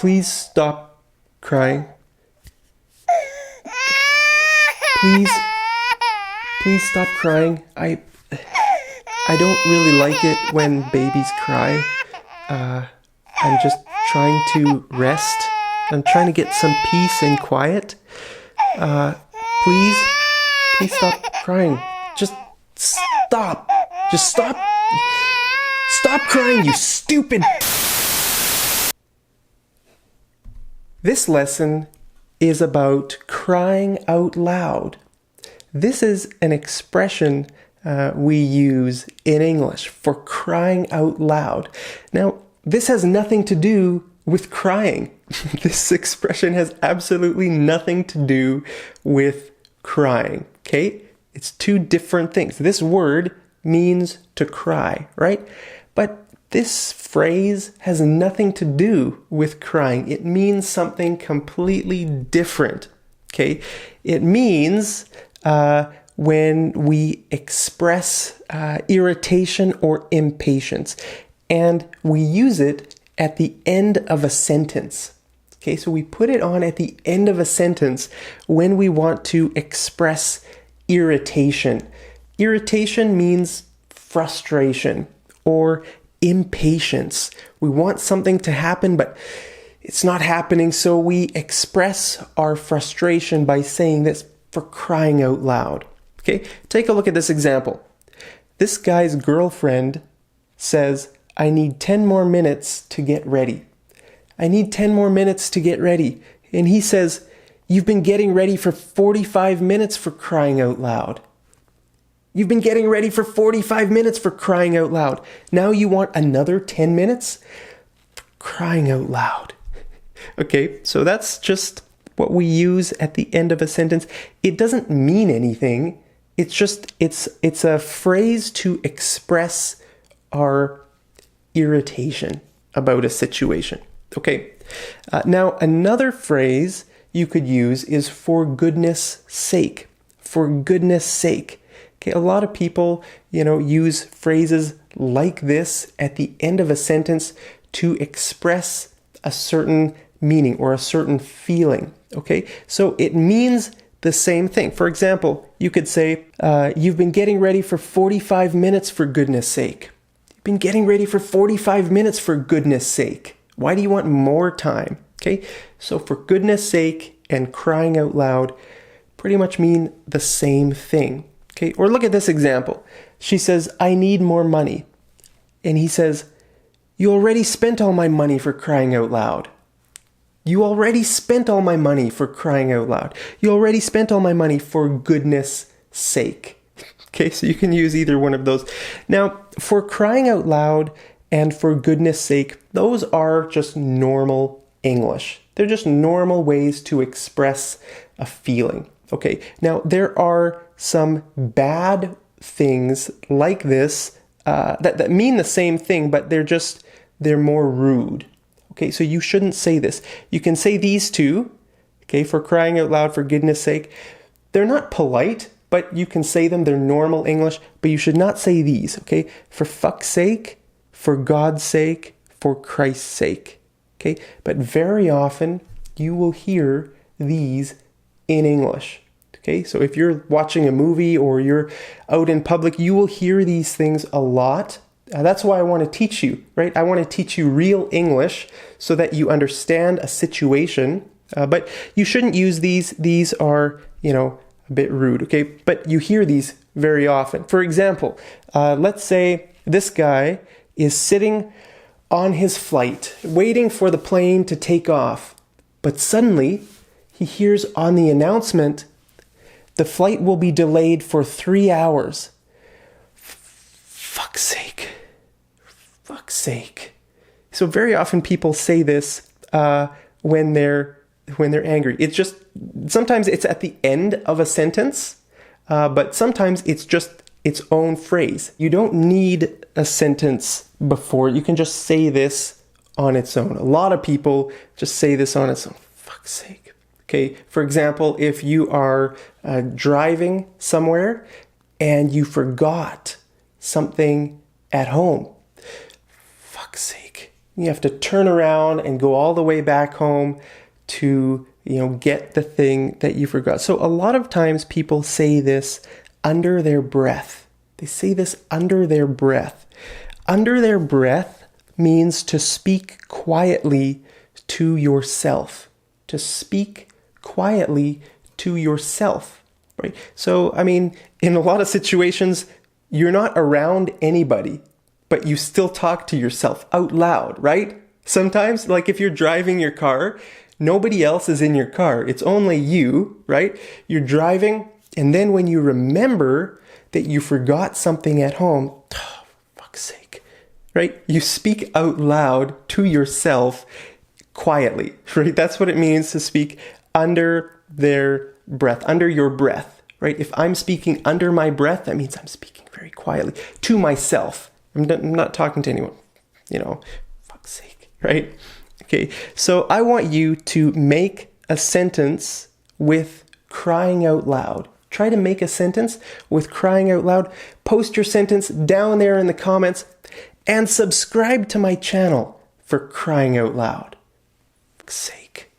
Please stop crying. Please stop crying. I don't really like it when babies cry. I'm just trying to rest. I'm trying to get some peace and quiet. Please stop crying. Just stop. Just stop. Stop crying, you stupid. This lesson is about crying out loud. This is an expression we use in English for crying out loud. Now, this has nothing to do with crying. This expression has absolutely nothing to do with crying, okay? It's two different things. This word means to cry, right? But this phrase has nothing to do with crying. It means something completely different, okay? It means when we express irritation or impatience, and we use it at the end of a sentence. Okay, so we put it on at the end of a sentence when we want to express irritation. Irritation means frustration or impatience. We want something to happen, but it's not happening, so we express our frustration by saying this, for crying out loud. Okay, take a look at this example. This guy's girlfriend says, I need 10 more minutes to get ready. I need 10 more minutes to get ready. And he says, you've been getting ready for 45 minutes, for crying out loud. You've been getting ready for 45 minutes, for crying out loud. Now you want another 10 minutes? For crying out loud. Okay, so that's just what we use at the end of a sentence. It doesn't mean anything. It's just, it's a phrase to express our irritation about a situation. Okay, now another phrase you could use is for goodness sake. For goodness sake. Okay, a lot of people, use phrases like this at the end of a sentence to express a certain meaning or a certain feeling. Okay, so it means the same thing. For example, you could say, you've been getting ready for 45 minutes, for goodness sake. You've been getting ready for 45 minutes, for goodness sake. Why do you want more time? Okay, so for goodness sake and crying out loud pretty much mean the same thing. Okay, or look at this example. She says, I need more money. And he says, you already spent all my money, for crying out loud. You already spent all my money, for crying out loud. You already spent all my money, for goodness sake. Okay, so you can use either one of those. Now, for crying out loud and for goodness sake, those are just normal English. They're just normal ways to express a feeling. Okay, now there are some bad things like this that mean the same thing, but they're more rude. Okay, so you shouldn't say this. You can say these two, okay, for crying out loud, for goodness sake. They're not polite, but you can say them. They're normal English, but you should not say these, okay? For fuck's sake, for God's sake, for Christ's sake, okay? But very often you will hear these in English, okay? So if you're watching a movie or you're out in public, you will hear these things a lot. That's why I want to teach you, right? I want to teach you real English so that you understand a situation, but you shouldn't use these. These are, a bit rude, okay? But you hear these very often. For example, let's say this guy is sitting on his flight, waiting for the plane to take off. But suddenly, he hears on the announcement, the flight will be delayed for 3 hours. Fuck's sake. Fuck's sake. So very often people say this when they're angry. It's just, sometimes it's at the end of a sentence, but sometimes it's just its own phrase. You don't need a sentence before. You can just say this on its own. A lot of people just say this on its own. Fuck's sake. Okay, for example, if you are driving somewhere and you forgot something at home. fuck's sake. You have to turn around and go all the way back home to, get the thing that you forgot. So a lot of times people say this under their breath. They say this under their breath. Under their breath means to speak quietly to yourself. To speak quietly to yourself, right? So, in a lot of situations, you're not around anybody, but you still talk to yourself out loud, right? Sometimes, like if you're driving your car, nobody else is in your car. It's only you, right? You're driving, and then when you remember that you forgot something at home, oh, fuck's sake, right? You speak out loud to yourself quietly, right? That's what it means to speak under their breath, under your breath, right? If I'm speaking under my breath, that means I'm speaking very quietly to myself. I'm not talking to anyone, fuck's sake, right? Okay, so I want you to make a sentence with crying out loud. Try to make a sentence with crying out loud. Post your sentence down there in the comments and subscribe to my channel for crying out loud. Fuck's sake.